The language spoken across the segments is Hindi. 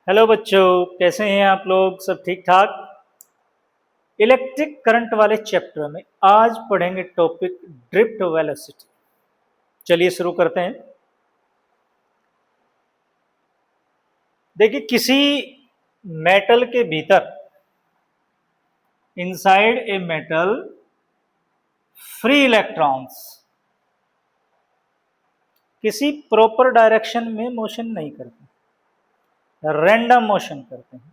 हेलो बच्चों, कैसे हैं आप लोग? सब ठीक ठाक। इलेक्ट्रिक करंट वाले चैप्टर में आज पढ़ेंगे टॉपिक ड्रिफ्ट वेलोसिटी। चलिए शुरू करते हैं। देखिए, किसी मेटल के भीतर, inside a metal, free electrons किसी प्रॉपर डायरेक्शन में मोशन नहीं करते, रैंडम मोशन करते हैं।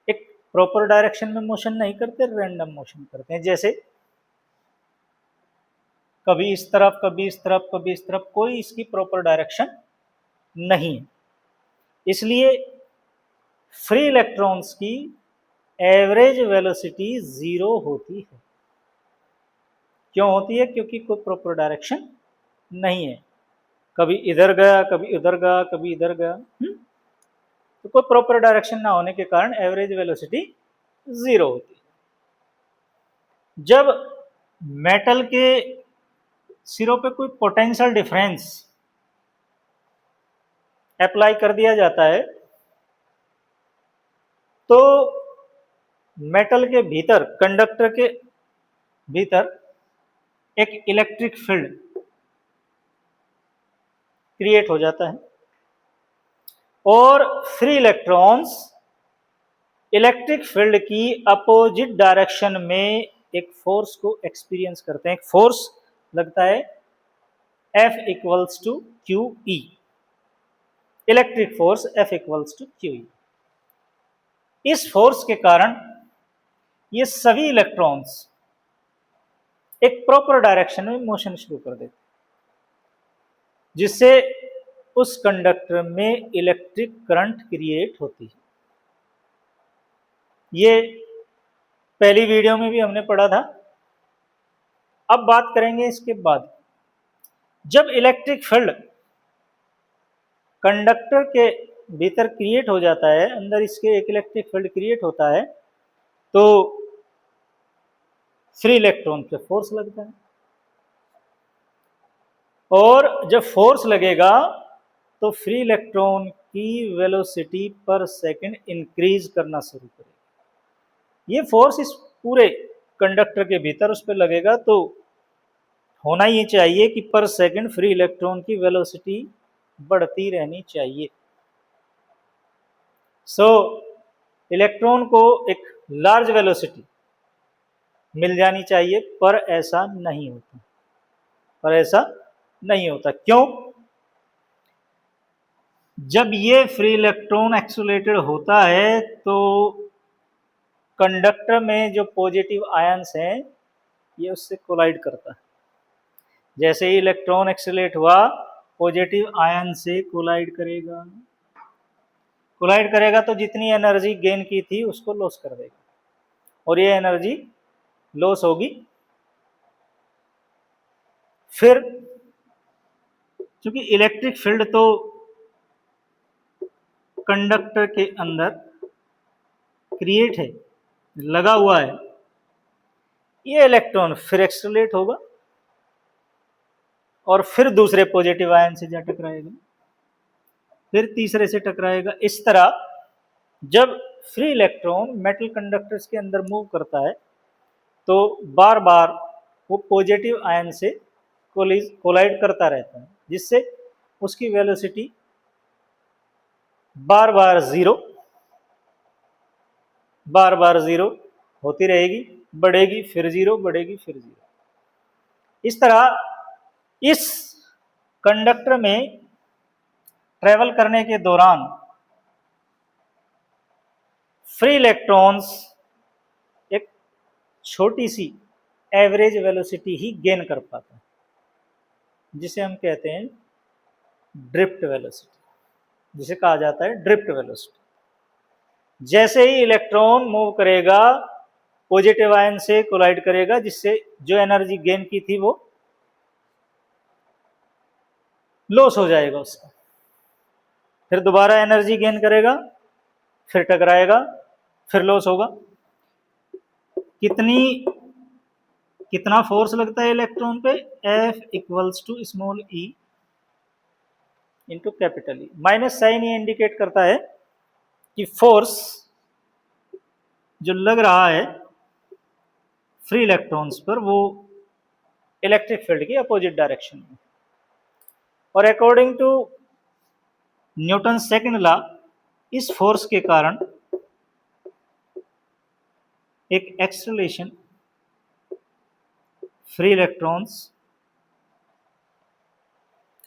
एक प्रॉपर डायरेक्शन में मोशन नहीं करते, रैंडम मोशन करते हैं। जैसे कभी इस तरफ, कभी इस तरफ, कभी इस तरफ, कोई इसकी प्रॉपर डायरेक्शन नहीं है। इसलिए फ्री इलेक्ट्रॉन्स की एवरेज वेलोसिटी जीरो होती है। क्यों होती है? क्योंकि कोई प्रॉपर डायरेक्शन नहीं है। कभी इधर गया, कभी उधर गया, कभी इधर गया। तो कोई प्रॉपर डायरेक्शन ना होने के कारण एवरेज वेलोसिटी जीरो होती है। जब मेटल के सिरों पे कोई पोटेंशियल डिफरेंस अप्लाई कर दिया जाता है तो मेटल के भीतर, कंडक्टर के भीतर एक इलेक्ट्रिक फील्ड क्रिएट हो जाता है और फ्री इलेक्ट्रॉन्स इलेक्ट्रिक फील्ड की अपोजिट डायरेक्शन में एक फोर्स को एक्सपीरियंस करते हैं। एक फोर्स लगता है F equals to Q E, electric force F equals to Q E. इस फोर्स के कारण ये सभी इलेक्ट्रॉन्स एक प्रॉपर डायरेक्शन में मोशन शुरू कर देते, जिससे उस कंडक्टर में इलेक्ट्रिक करंट क्रिएट होती है। ये पहली वीडियो में भी हमने पढ़ा था। अब बात करेंगे इसके बाद। जब इलेक्ट्रिक फील्ड कंडक्टर के भीतर क्रिएट हो जाता है, अंदर इसके एक इलेक्ट्रिक फील्ड क्रिएट होता है, तो फ्री इलेक्ट्रॉन पे फोर्स लगता है। और जब फोर्स लगेगा तो फ्री इलेक्ट्रॉन की वेलोसिटी पर सेकंड इंक्रीज करना शुरू करेगा। ये फोर्स इस पूरे कंडक्टर के भीतर उस पर लगेगा, तो होना ये चाहिए कि पर सेकंड फ्री इलेक्ट्रॉन की वेलोसिटी बढ़ती रहनी चाहिए। इलेक्ट्रॉन को एक लार्ज वेलोसिटी मिल जानी चाहिए, पर ऐसा नहीं होता। क्यों? जब ये फ्री इलेक्ट्रॉन एक्सुलेटेड होता है तो कंडक्टर में जो पॉजिटिव आयंस हैं ये उससे कोलाइड करता है। जैसे ही इलेक्ट्रॉन एक्सुलेट हुआ, पॉजिटिव आयन से कोलाइड करेगा तो जितनी एनर्जी गेन की थी उसको लॉस कर देगा, और ये एनर्जी लॉस होगी। फिर क्योंकि इलेक्ट्रिक फील्ड तो कंडक्टर के अंदर क्रिएट है, लगा हुआ है, ये इलेक्ट्रॉन फिर एक्सलेट होगा और फिर दूसरे पॉजिटिव आयन से जा टकराएगा, फिर तीसरे से टकराएगा। इस तरह जब फ्री इलेक्ट्रॉन मेटल कंडक्टर्स के अंदर मूव करता है तो बार बार वो पॉजिटिव आयन से कोलाइड करता रहता है, जिससे उसकी वेलोसिटी बार बार जीरो होती रहेगी, बढ़ेगी फिर जीरो, बढ़ेगी फिर जीरो। इस तरह इस कंडक्टर में ट्रेवल करने के दौरान फ्री इलेक्ट्रॉन्स एक छोटी सी एवरेज वेलोसिटी ही गेन कर पाता है, जिसे हम कहते हैं ड्रिफ्ट वेलोसिटी, जिसे कहा जाता है ड्रिफ्ट वेलोसिटी। जैसे ही इलेक्ट्रॉन मूव करेगा, पॉजिटिव आयन से कोलाइड करेगा, जिससे जो एनर्जी गेन की थी वो लॉस हो जाएगा उसका। फिर दोबारा एनर्जी गेन करेगा, फिर टकराएगा, फिर लॉस होगा। कितना फोर्स लगता है इलेक्ट्रॉन पे? F equals to small E, into capital E. Minus sign ये इंडिकेट करता है कि फोर्स जो लग रहा है फ्री इलेक्ट्रॉन्स पर वो इलेक्ट्रिक फील्ड की अपोजिट डायरेक्शन में। और according to Newton second law, इस फोर्स के कारण एक एक्सेलरेशन फ्री इलेक्ट्रॉन्स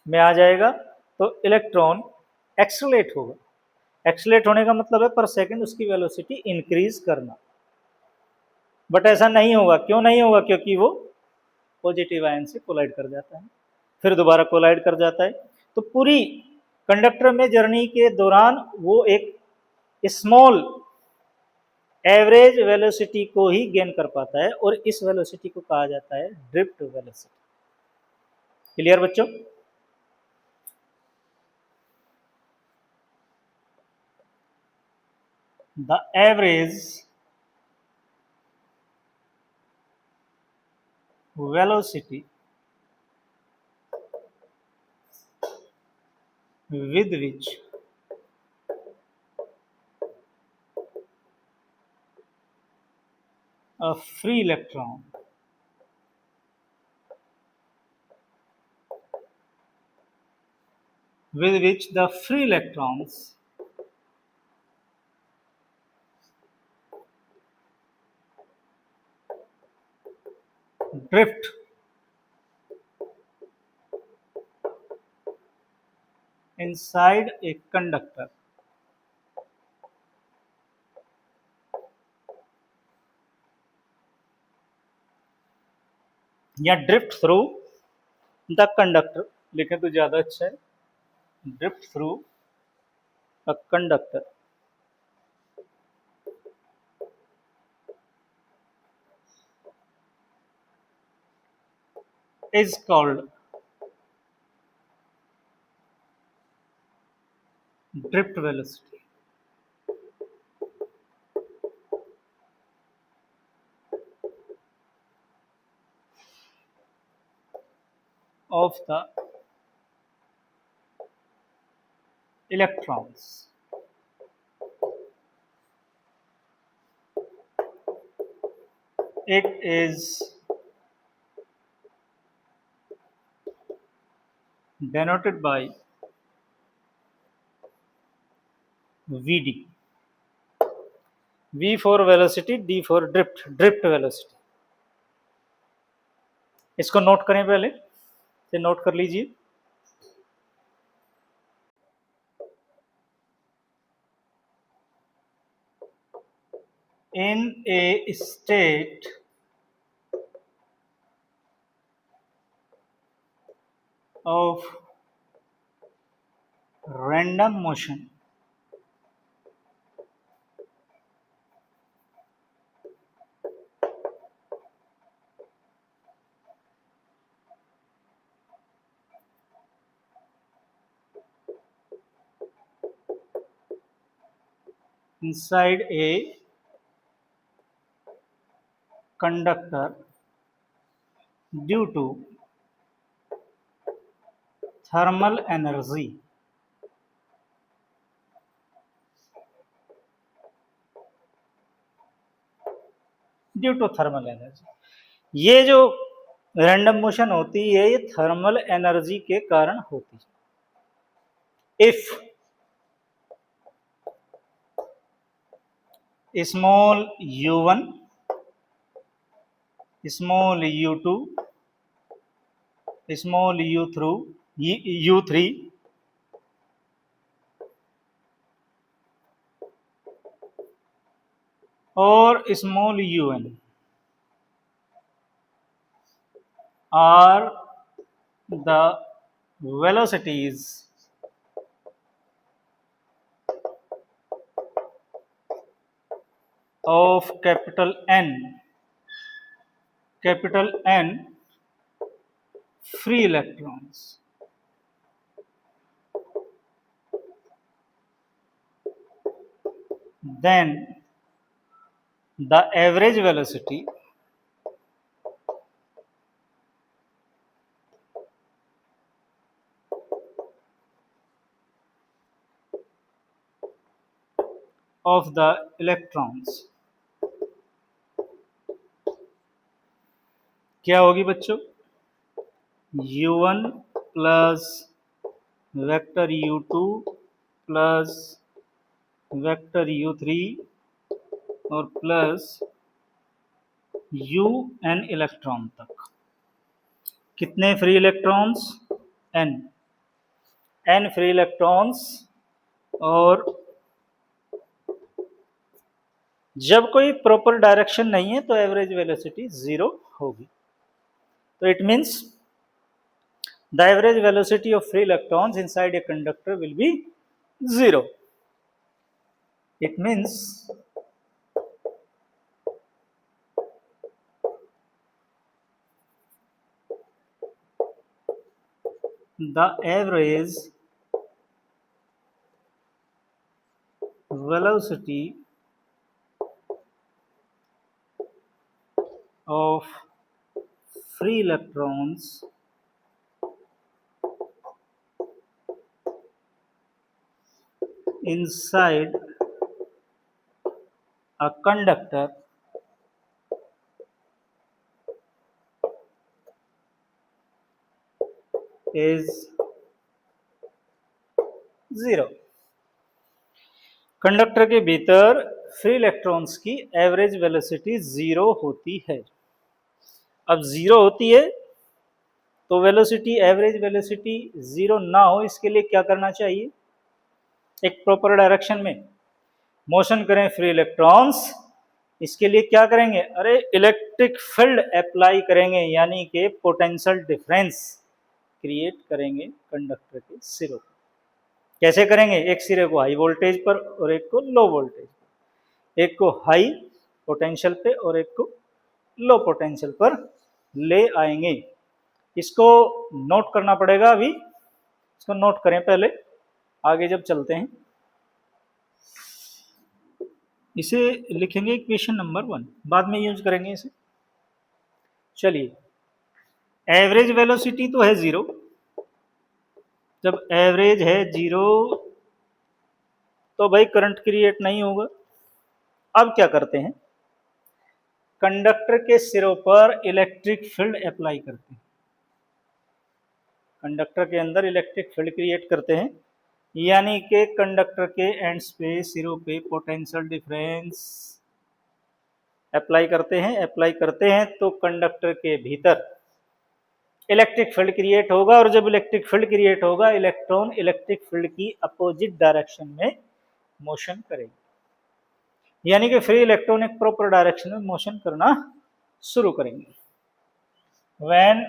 में आ जाएगा, तो इलेक्ट्रॉन एक्सेलरेट होगा। एक्सेलरेट होने का मतलब है पर सेकंड उसकी वेलोसिटी इंक्रीज करना। बट ऐसा नहीं होगा। क्यों नहीं होगा? क्योंकि वो पॉजिटिव आयन से कोलाइड कर जाता है, फिर दोबारा कोलाइड कर जाता है। तो पूरी कंडक्टर में जर्नी के दौरान वो एक स्मॉल एवरेज वेलोसिटी को ही गेन कर पाता है, और इस वेलोसिटी को कहा जाता है ड्रिफ्ट वेलोसिटी। क्लियर बच्चों? The average velocity with which a free electron with which the free electrons drift inside a conductor या ड्रिफ्ट थ्रू द कंडक्टर, लिखें तो ज्यादा अच्छा है, drift through a conductor is called drift velocity of the electrons. It is denoted by Vd. V for velocity, D for drift, drift velocity. इसको नोट करें, पहले से नोट कर लीजिए। In a state of random motion, inside a conductor due to thermal energy, due to thermal energy. ये जो रैंडम मोशन होती है ये थर्मल एनर्जी के कारण होती है। If small u1, small u2, small u3 और small un are the velocities of capital N free electrons. Then the average velocity of the electrons क्या होगी बच्चों? u1 plus vector u2 plus vector u3 और प्लस un इलेक्ट्रॉन तक। कितने free electrons? n free electrons. और जब कोई प्रॉपर डायरेक्शन नहीं है तो एवरेज वेलोसिटी 0 होगी। तो it means the average velocity of free electrons inside a conductor will be 0. It means the average velocity of free electrons inside a conductor is 0. Conductor के भीतर फ्री इलेक्ट्रॉन्स की एवरेज वेलोसिटी 0 होती है। अब 0 होती है तो वेलोसिटी, एवरेज वेलोसिटी 0 ना हो, इसके लिए क्या करना चाहिए? एक प्रॉपर डायरेक्शन में मोशन करें फ्री इलेक्ट्रॉन्स। इसके लिए क्या करेंगे? अरे इलेक्ट्रिक फील्ड अप्लाई करेंगे, यानी कि पोटेंशियल डिफरेंस क्रिएट करेंगे कंडक्टर के सिरों पर। कैसे करेंगे? एक सिरे को हाई वोल्टेज पर और एक को लो वोल्टेज पर, एक को हाई पोटेंशियल पे और एक को लो पोटेंशियल पर ले आएंगे। इसको नोट करना पड़ेगा। अभी इसको नोट करें पहले, आगे जब चलते हैं इसे लिखेंगे इक्वेशन नंबर 1, बाद में यूज करेंगे इसे। चलिए, एवरेज वेलोसिटी तो है 0। जब एवरेज है 0 तो भाई करंट क्रिएट नहीं होगा। अब क्या करते हैं? कंडक्टर के सिरों पर इलेक्ट्रिक फील्ड अप्लाई करते हैं। कंडक्टर के अंदर इलेक्ट्रिक फील्ड क्रिएट करते हैं, यानी कि कंडक्टर के एंड्स पे, सिरों पे पोटेंशियल डिफरेंस अप्लाई करते हैं। अप्लाई करते हैं तो कंडक्टर के भीतर इलेक्ट्रिक फील्ड क्रिएट होगा, और जब इलेक्ट्रिक फील्ड क्रिएट होगा, इलेक्ट्रॉन इलेक्ट्रिक फील्ड की अपोजिट डायरेक्शन में मोशन करेंगे, यानी कि फ्री इलेक्ट्रॉन एक प्रॉपर डायरेक्शन में मोशन करना शुरू करेंगे। When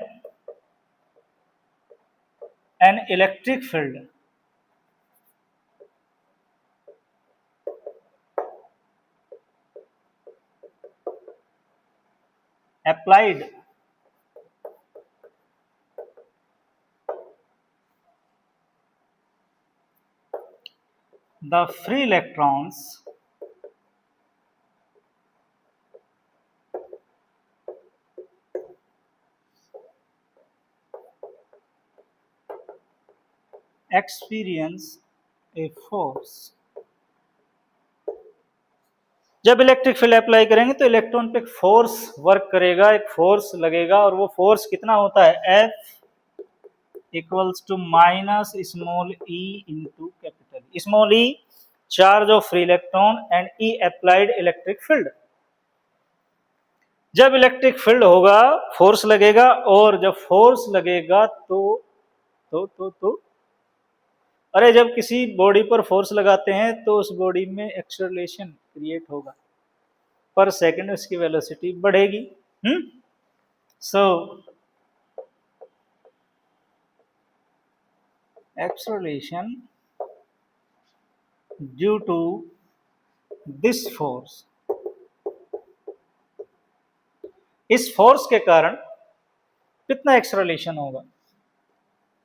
an electric field applied the free electrons experience a force। जब इलेक्ट्रिक फील्ड अप्लाई करेंगे तो इलेक्ट्रॉन पे एक फोर्स वर्क करेगा, एक फोर्स लगेगा, और वो फोर्स कितना होता है? F equals to minus small e into capital. Small e charge of free electron and E applied electric field. जब इलेक्ट्रिक फील्ड होगा, फोर्स लगेगा, और जब फोर्स लगेगा तो अरे जब किसी बॉडी पर फोर्स लगाते हैं तो उस बॉडी में एक्सेलरेशन क्रिएट होगा, पर सेकंड उसकी वेलोसिटी बढ़ेगी। So acceleration due to this force, इस फोर्स के कारण कितना एक्सेलरेशन होगा?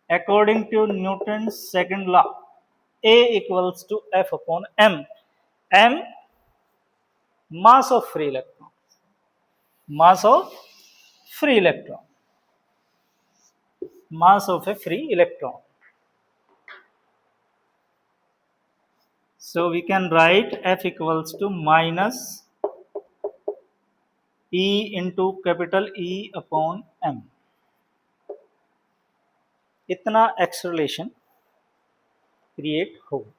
According to Newton second law, A equals to F upon M। M mass of free electron, mass of free electron, mass of a free electron. So we can write F equals to minus E into capital E upon M. इतना एक्सेलरेशन क्रिएट होगा।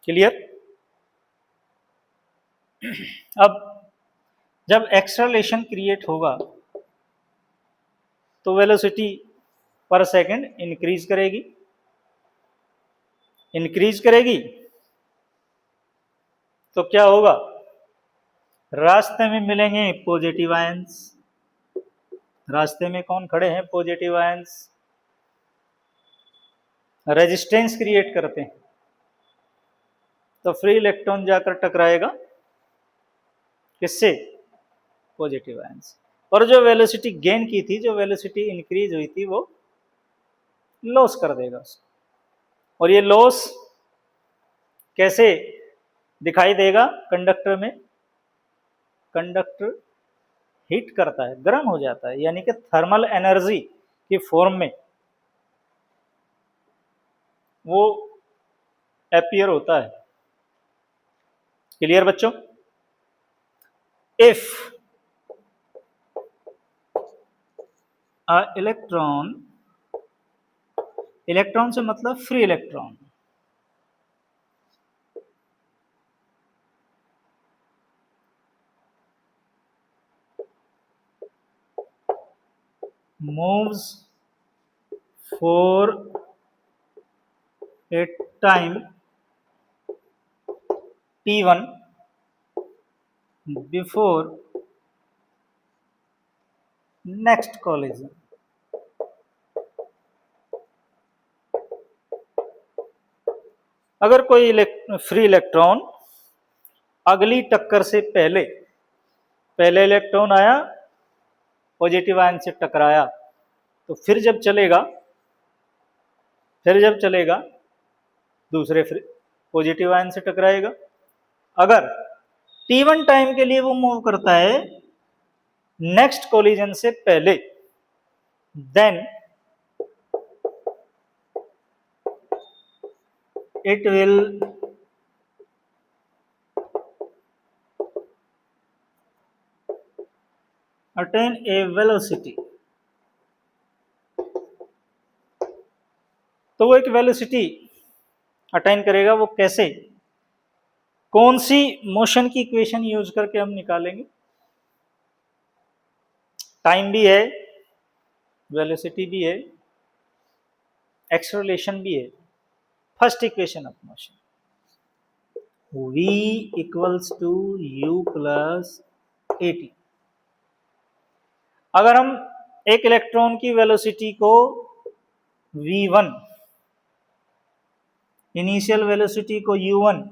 क्लियर? अब जब एक्सेलरेशन क्रिएट होगा तो वेलोसिटी पर सेकंड इंक्रीज करेगी। इंक्रीज करेगी तो क्या होगा? रास्ते में मिलेंगे पॉजिटिव आयंस। रास्ते में कौन खड़े हैं? Positive ions. रेजिस्टेंस क्रिएट करते हैं तो फ्री इलेक्ट्रॉन जाकर टकराएगा किससे? Positive ions. और जो वेलोसिटी गेन की थी, जो वेलोसिटी इंक्रीज हुई थी, वो लॉस कर देगा उसको। और ये लॉस कैसे दिखाई देगा? कंडक्टर में कंडक्टर हीट करता है, गर्म हो जाता है, यानी कि थर्मल एनर्जी की फॉर्म में वो अपीयर होता है। क्लियर बच्चों? इफ अ इलेक्ट्रॉन, इलेक्ट्रॉन से मतलब free electron, moves for a time t1 before next collision. अगर कोई फ्री इलेक्ट्रॉन अगली टक्कर से पहले, पहले इलेक्ट्रॉन आया, पॉजिटिव आयन से टकराया, तो फिर जब चलेगा दूसरे पॉजिटिव आयन से टकराएगा। अगर t1 टाइम के लिए वो मूव करता है नेक्स्ट कोलिजन से पहले, then it will attain a velocity. तो वो एक वेलोसिटी अटेन करेगा। वो कैसे? कौन सी मोशन की इक्वेशन यूज करके हम निकालेंगे? टाइम भी है, वेलोसिटी भी है, एक्सेलरेशन भी है। First equation of motion, v equals to u plus at। अगर हम एक इलेक्ट्रॉन की वेलोसिटी को v1, इनिशियल वेलोसिटी को u1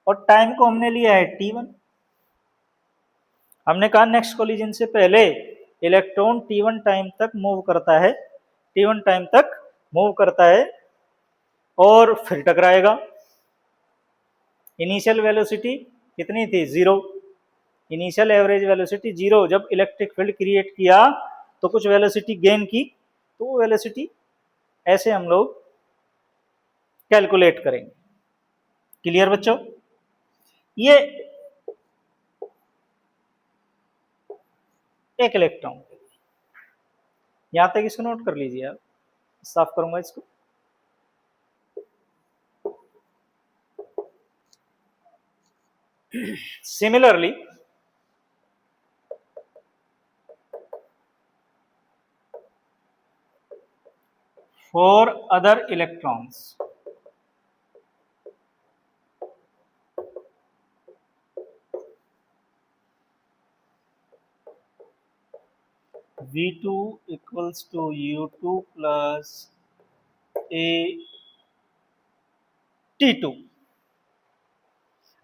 और टाइम को हमने लिया है t1, हमने कहा नेक्स्ट कोलिजन से पहले इलेक्ट्रॉन t1 टाइम तक मूव करता है, t1 टाइम तक मूव करता है और फिर टकराएगा। इनिशियल वेलोसिटी कितनी थी? 0। Initial average velocity 0। जब इलेक्ट्रिक फील्ड क्रिएट किया तो कुछ वेलोसिटी गेन की, तो वो वेलोसिटी ऐसे हम लोग कैलकुलेट करेंगे। क्लियर बच्चों? ये एक इलेक्ट्रॉन, यहां तक इसको नोट कर लीजिए आप, साफ करूंगा इसको। Similarly for other electrons, v2 equals to u2 plus a t2।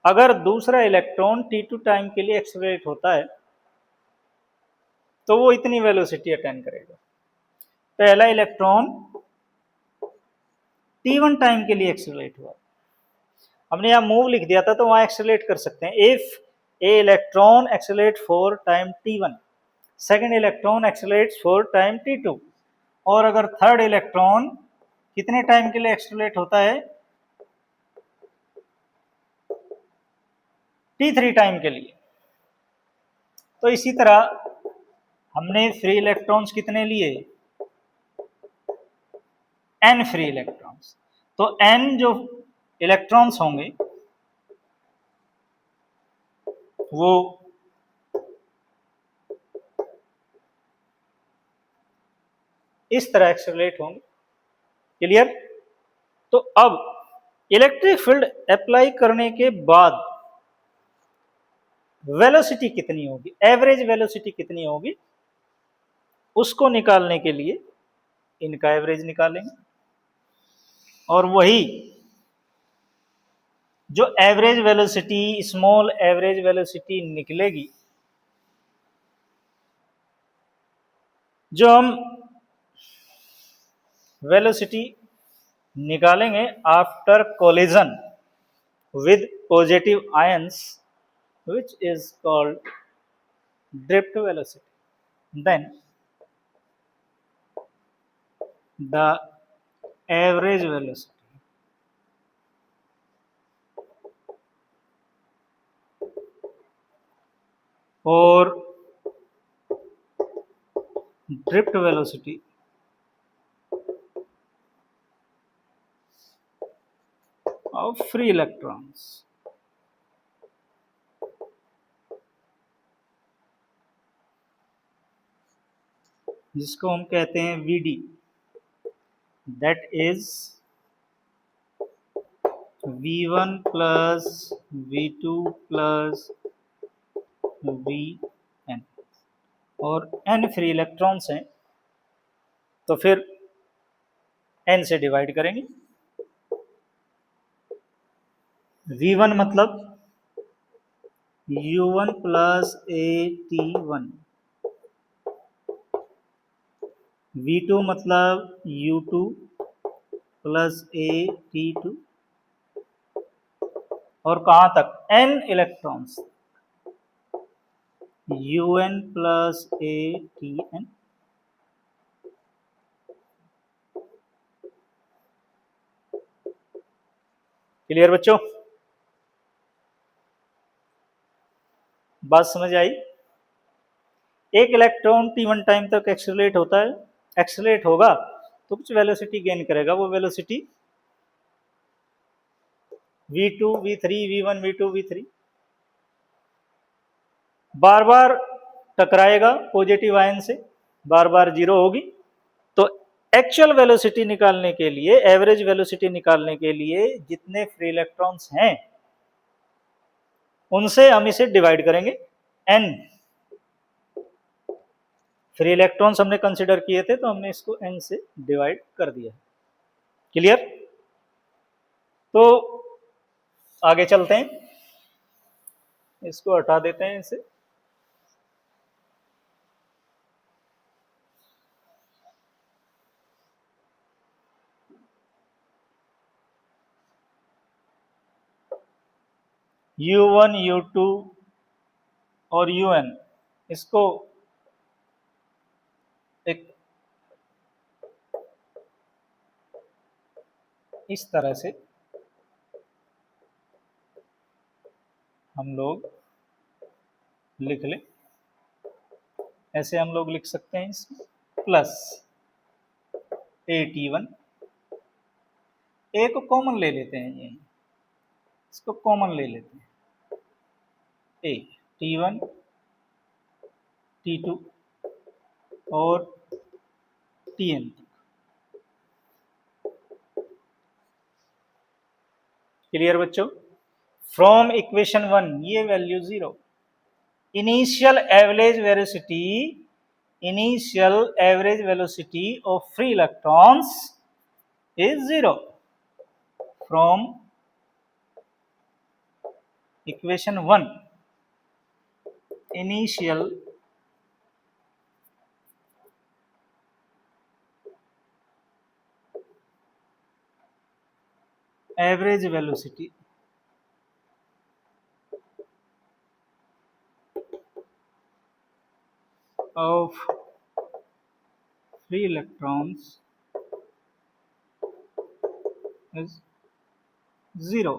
अगर दूसरा इलेक्ट्रॉन t2 टाइम के लिए एक्सेलरेट होता है तो वो इतनी वेलोसिटी अटेन करेगा। पहला इलेक्ट्रॉन t1 टाइम के लिए एक्सेलरेट हुआ, हमने यहां मूव लिख दिया था तो वहां एक्सेलरेट कर सकते हैं। If A electron accelerate for time t1, second electron accelerates for time t2, और अगर थर्ड इलेक्ट्रॉन कितने टाइम के लिए एक्सेलरेट होता है? T3 टाइम के लिए। तो इसी तरह हमने फ्री इलेक्ट्रॉन्स कितने लिए, n फ्री इलेक्ट्रॉन्स। तो n जो इलेक्ट्रॉन्स होंगे वो इस तरह एक्सेलरेट होंगे। क्लियर? तो अब इलेक्ट्रिक फील्ड अप्लाई करने के बाद वेलोसिटी कितनी होगी, एवरेज वेलोसिटी कितनी होगी, उसको निकालने के लिए इनका एवरेज निकालेंगे, और वही जो average velocity, small average velocity निकलेगी, जो हम वेलोसिटी निकालेंगे after collision with positive ions, which is called drift velocity. Then the average velocity or drift velocity of free electrons जिसको हम कहते हैं Vd, that is V1 plus V2 plus Vn, और n फ्री इलेक्ट्रॉन्स हैं तो फिर n से डिवाइड करेंगे। V1 मतलब U1 plus AT1, V2 मतलब U2 प्लस AT2, और कहां तक, n electrons, UN plus ATN। Clear बच्चों? बात समझ आई? एक इलेक्ट्रॉन T1 टाइम तक एक्सेलरेट होता है, एक्सेलरेट होगा तो कुछ वेलोसिटी गेन करेगा, वो velocity V2 V3 V1 V2 V3 बार बार टकराएगा पॉजिटिव आयन से, बार बार जीरो होगी। तो एक्चुअल वेलोसिटी निकालने के लिए, एवरेज वेलोसिटी निकालने के लिए जितने फ्री इलेक्ट्रॉन्स हैं उनसे हम इसे डिवाइड करेंगे, n फ्री इलेक्ट्रॉन्स हमने कंसिडर किए थे तो हमने इसको n से डिवाइड कर दिया। क्लियर? तो आगे चलते हैं, इसको हटा देते हैं इसे। U1 U2 और UN, इसको एक इस तरह से हम लोग लिख लें, ऐसे हम लोग लिख सकते हैं इसमें, प्लस AT1, ए को कॉमन ले लेते हैं, ये इसको कॉमन ले लेते हैं, ए T1 T2 और Tn। क्लियर बच्चों? फ्रॉम इक्वेशन 1 ये value 0, initial average velocity, initial average velocity of free electrons is 0 from equation 1, initial average velocity of free electrons is 0,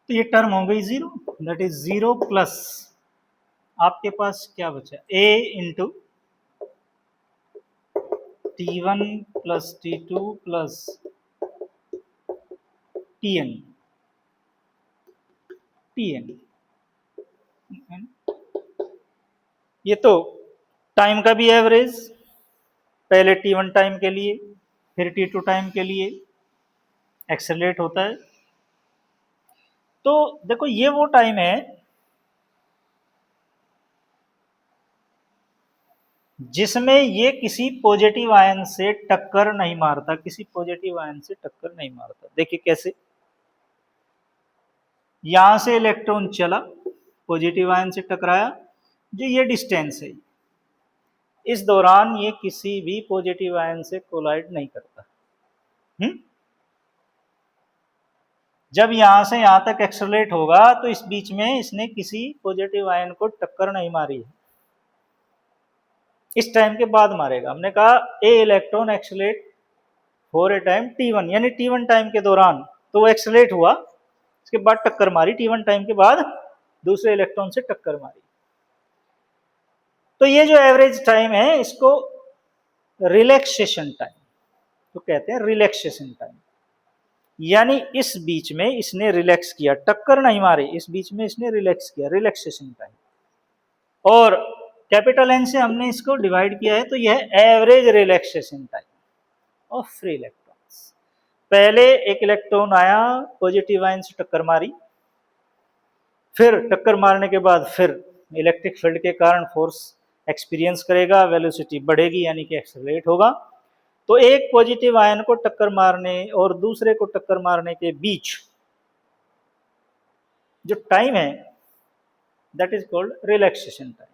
तो ये टर्म हो गई zero, that is zero plus आपके पास क्या बचा, a into t1 plus t2 plus tn, ये तो टाइम का भी एवरेज, पहले t1 टाइम के लिए फिर t2 टाइम के लिए एक्सेलरेट होता है। तो देखो ये वो टाइम है जिसमें ये किसी पॉजिटिव आयन से टक्कर नहीं मारता, किसी पॉजिटिव आयन से टक्कर नहीं मारता। देखिए कैसे, यहां से इलेक्ट्रॉन चला, पॉजिटिव आयन से टकराया, जो ये डिस्टेंस है, इस दौरान ये किसी भी पॉजिटिव आयन से कोलाइड नहीं करता। जब यहां से यहां तक एक्सेलरेट होगा तो इस बीच में इसने किसी पॉजिटिव आयन को टक्कर नहीं मारी है, इस टाइम के बाद मारेगा। हमने कहा a electron accelerate for a time t1, यानी t1 टाइम के दौरान तो वो एक्सेलरेट हुआ, इसके बाद टक्कर मारी, t1 टाइम के बाद दूसरे इलेक्ट्रॉन से टक्कर मारी। तो ये जो एवरेज टाइम है इसको रिलैक्सेशन टाइम तो कहते हैं, रिलैक्सेशन टाइम, यानी इस बीच में इसने रिलैक्स किया, टक्कर नहीं मारी, इस बीच में इसने रिलैक्स किया, रिलैक्सेशन टाइम। और कैपिटल एन से हमने इसको डिवाइड किया है, तो यह average relaxation time of free electrons. पहले एक इलेक्ट्रॉन आया, पॉजिटिव आयन से टक्कर मारी, फिर टक्कर मारने के बाद फिर इलेक्ट्रिक फील्ड के कारण फोर्स एक्सपीरियंस करेगा, वेलोसिटी बढ़ेगी यानी कि एक्सेलरेट होगा। तो एक पॉजिटिव आयन को टक्कर मारने और दूसरे को टक्कर मारने के बीच जो टाइम है that is called relaxation time.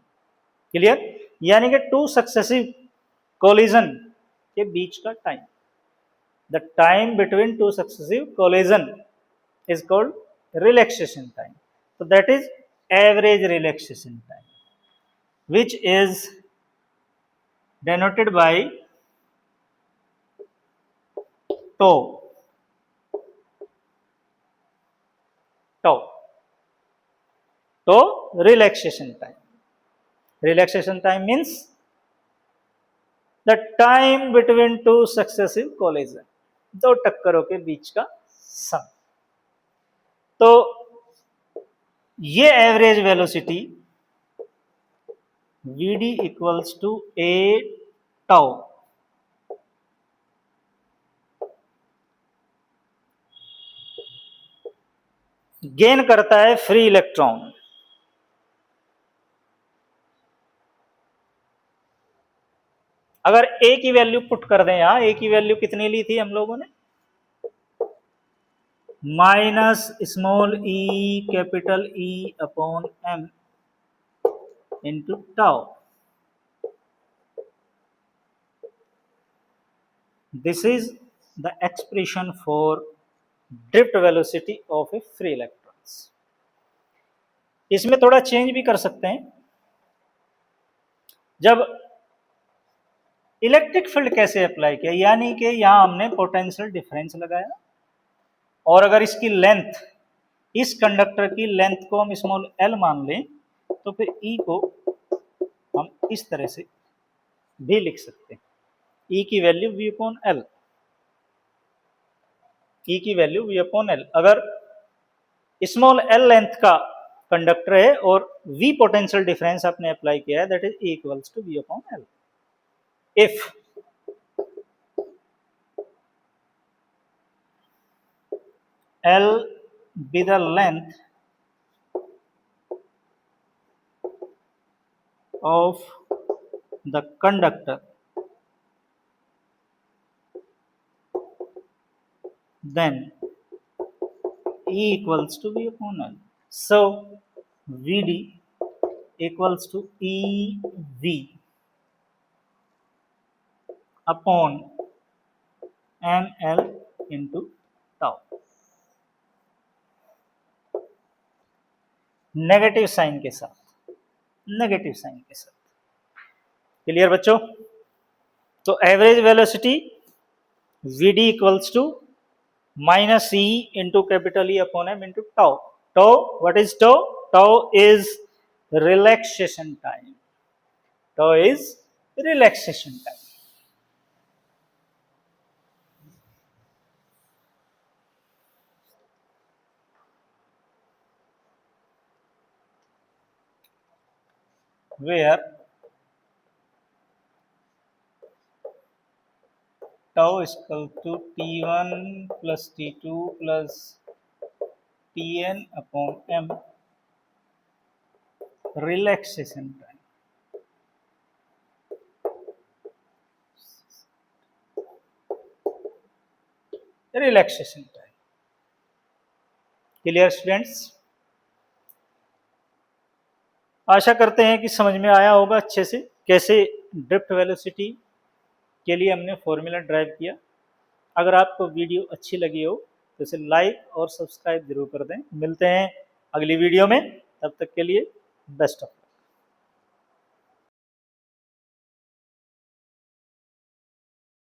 Clear? यानी कि टू सक्सेसिव कोलिजन के बीच का time, the time between two successive collision is called relaxation time. So that is average relaxation time, which is denoted by tau. So relaxation time. Relaxation time means the time between two successive collision, दो टक्करों के बीच का समय। तो ये average velocity Vd equals to a tau gain करता है फ्री इलेक्ट्रॉन। अगर a की वैल्यू पुट कर दें, यहां a की वैल्यू कितनी ली थी हम लोगों ने, minus small e capital E upon m into tau. This is the expression for drift velocity of a free electrons. इसमें थोड़ा चेंज भी कर सकते हैं। जब इलेक्ट्रिक फील्ड कैसे अप्लाई किया, यानी कि यहां हमने पोटेंशियल डिफरेंस लगाया, और अगर इसकी लेंथ, इस कंडक्टर की लेंथ को हम स्मॉल l मान लें, तो फिर E को हम इस तरह से भी लिख सकते हैं, E की value V upon L, E की वैल्यू V अपॉन L। अगर स्मॉल l लेंथ का कंडक्टर है और V पोटेंशियल डिफरेंस आपने अप्लाई किया है, that is E equals to V upon L। If L be the length of the conductor, then E equals to V upon L. So Vd equals to EV upon ml into tau। Negative sign के साथ, नेगेटिव साइन के साथ। क्लियर बच्चों? तो average velocity Vd equals to minus E into capital E upon M into tau. tau, what is tau? Tau is relaxation time. Tau is relaxation time. Where tau is equal to T1 plus T2 plus Tn upon m, relaxation time. Relaxation time. Clear students? आशा करते हैं कि समझ में आया होगा अच्छे से कैसे ड्रिफ्ट वेलोसिटी के लिए हमने फॉर्मूला ड्राइव किया। अगर आपको वीडियो अच्छी लगी हो तो इसे लाइक और सब्सक्राइब जरूर कर दें। मिलते हैं अगली वीडियो में, तब तक के लिए बेस्ट ऑफ।